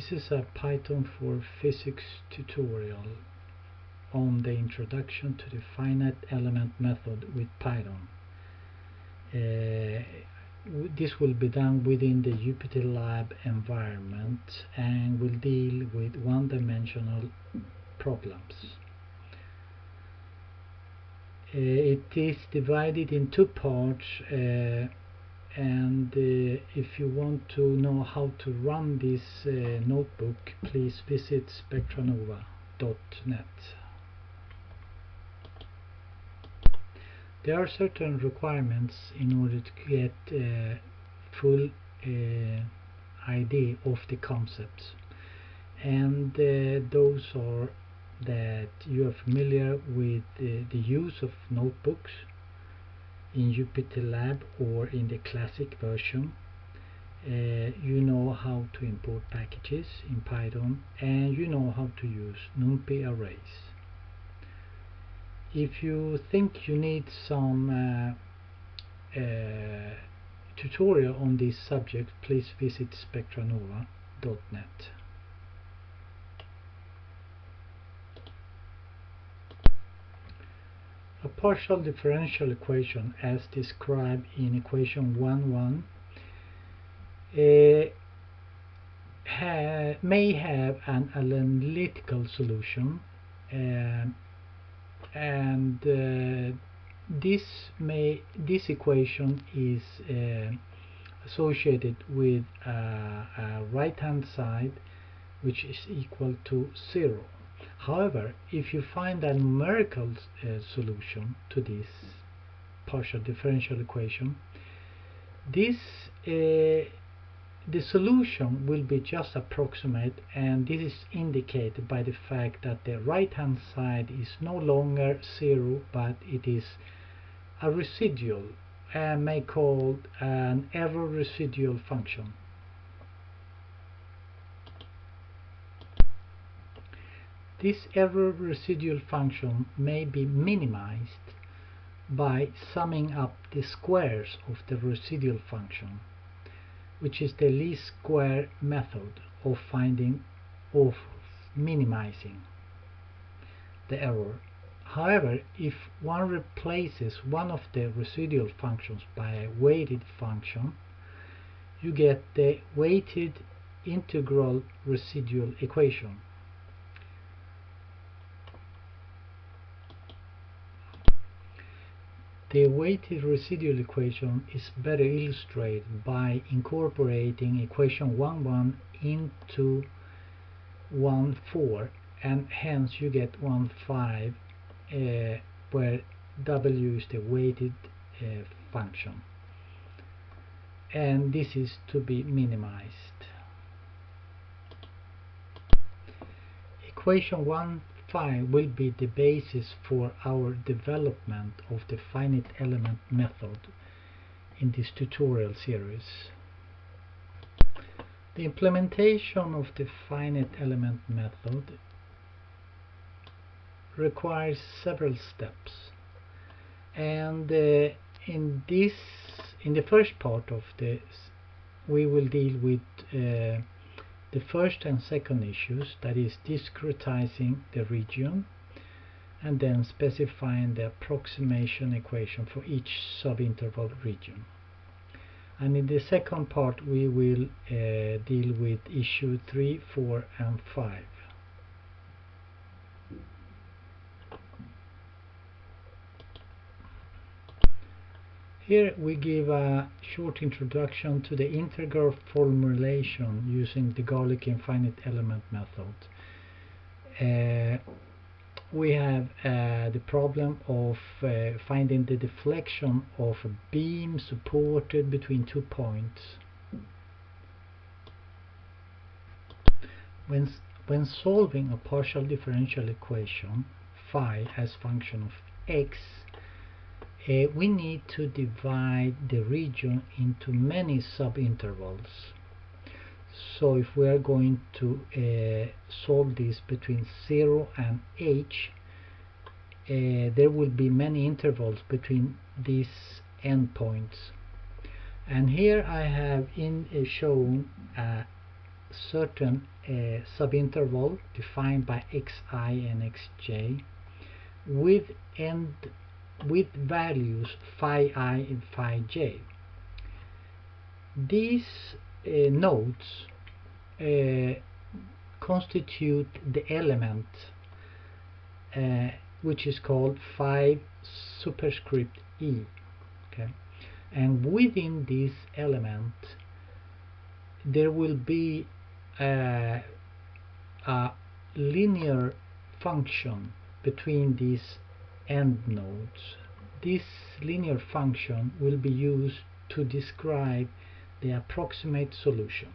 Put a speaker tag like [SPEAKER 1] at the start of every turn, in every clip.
[SPEAKER 1] This is a Python for Physics tutorial on the introduction to the finite element method with Python. This will be done within the UPTLab environment and will deal with one-dimensional problems. It is divided in two parts, and if you want to know how to run this notebook, please visit spectranova.net. There are certain requirements in order to get full idea of the concepts, and those are that you are familiar with the use of notebooks in UPTLab or in the classic version. You know how to import packages in Python, and you know how to use NumPy arrays. If you think you need some tutorial on this subject, please visit spectranova.net. A partial differential equation, as described in equation 1.1, may have an analytical solution, and this equation is associated with a right-hand side which is equal to 0. However, if you find a numerical solution to this partial differential equation, the solution will be just approximate, and this is indicated by the fact that the right hand side is no longer 0, but it is a residual, and may called an error residual function. This error residual function may be minimized by summing up the squares of the residual function, which is the least square method of minimizing the error. However, if one replaces one of the residual functions by a weighted function, you get the weighted integral residual equation. The weighted residual equation is better illustrated by incorporating equation 1.1 into 1.4, and hence you get 1.5, where w is the weighted function, and this is to be minimized. Equation 1.5 will be the basis for our development of the finite element method in this tutorial series. The implementation of the finite element method requires several steps, and in the first part of this we will deal with the first and second issues, that is discretizing the region and then specifying the approximation equation for each subinterval region. And in the second part we will deal with issue 3, 4 and 5. Here we give a short introduction to the integral formulation using the Garlic finite element method. We have the problem of finding the deflection of a beam supported between 2 points. When solving a partial differential equation, phi as function of x, we need to divide the region into many subintervals. So if we are going to solve this between 0 and h, there will be many intervals between these endpoints. And here I have shown a certain subinterval defined by xi and xj with values phi I and phi j. These nodes constitute the element which is called 5 superscript e. Okay, and within this element there will be a linear function between these end nodes. This linear function will be used to describe the approximate solution.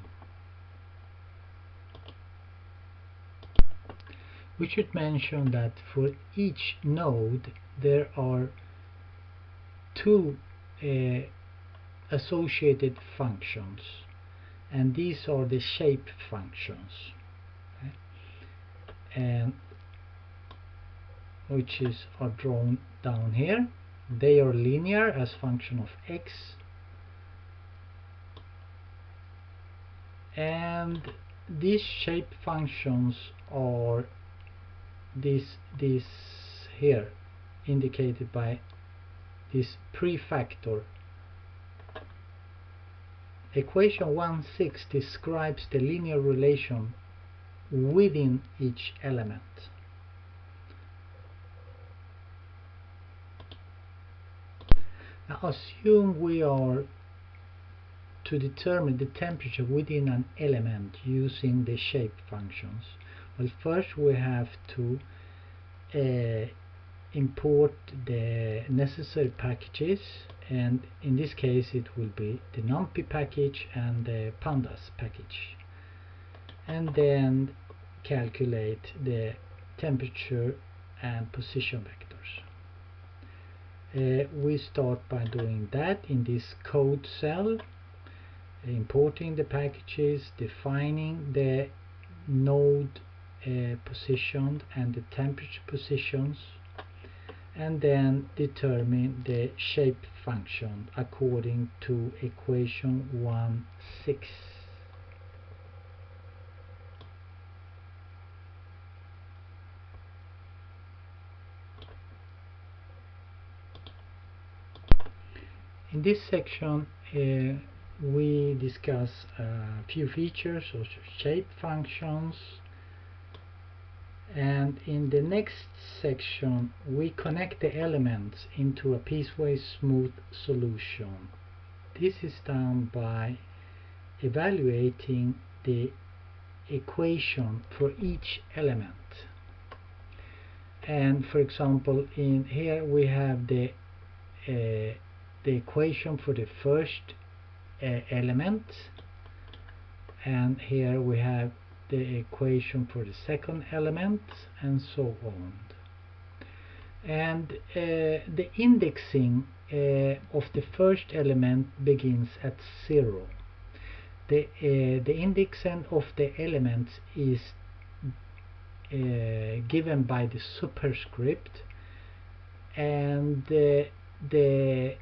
[SPEAKER 1] We should mention that for each node there are two associated functions, and these are the shape functions, okay? And which are drawn down here. They are linear as function of x, and these shape functions are this here indicated by this prefactor. Equation 1,6 describes the linear relation within each element. Now assume we are to determine the temperature within an element using the shape functions. Well, first we have to import the necessary packages, and in this case it will be the numpy package and the pandas package, and then calculate the temperature and position vectors. We start by doing that in this code cell, importing the packages, defining the node position and the temperature positions, and then determine the shape function according to equation 1,6. In this section we discuss a few features of shape functions, and in the next section we connect the elements into a piecewise smooth solution. This is done by evaluating the equation for each element. And for example, in here we have the equation for the first element, and here we have the equation for the second element, and so on. And the indexing of the first element begins at 0. The indexing of the elements is given by the superscript, and the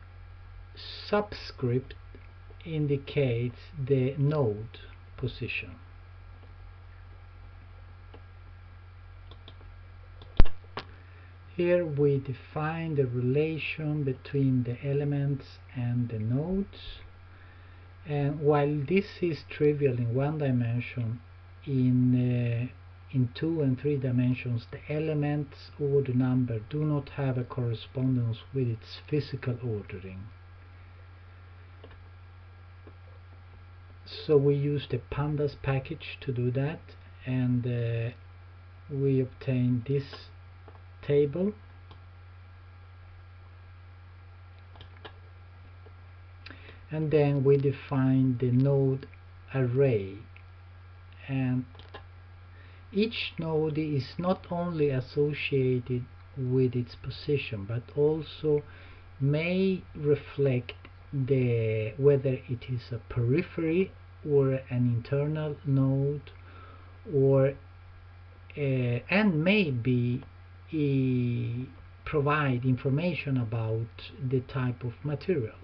[SPEAKER 1] subscript indicates the node position. Here we define the relation between the elements and the nodes, and while this is trivial in one dimension, in 2 and 3 dimensions the elements order number do not have a correspondence with its physical ordering. So we use the pandas package to do that, and we obtain this table, and then we define the node array, and each node is not only associated with its position but also may reflect whether it is a periphery or an internal node, or and maybe provide information about the type of material.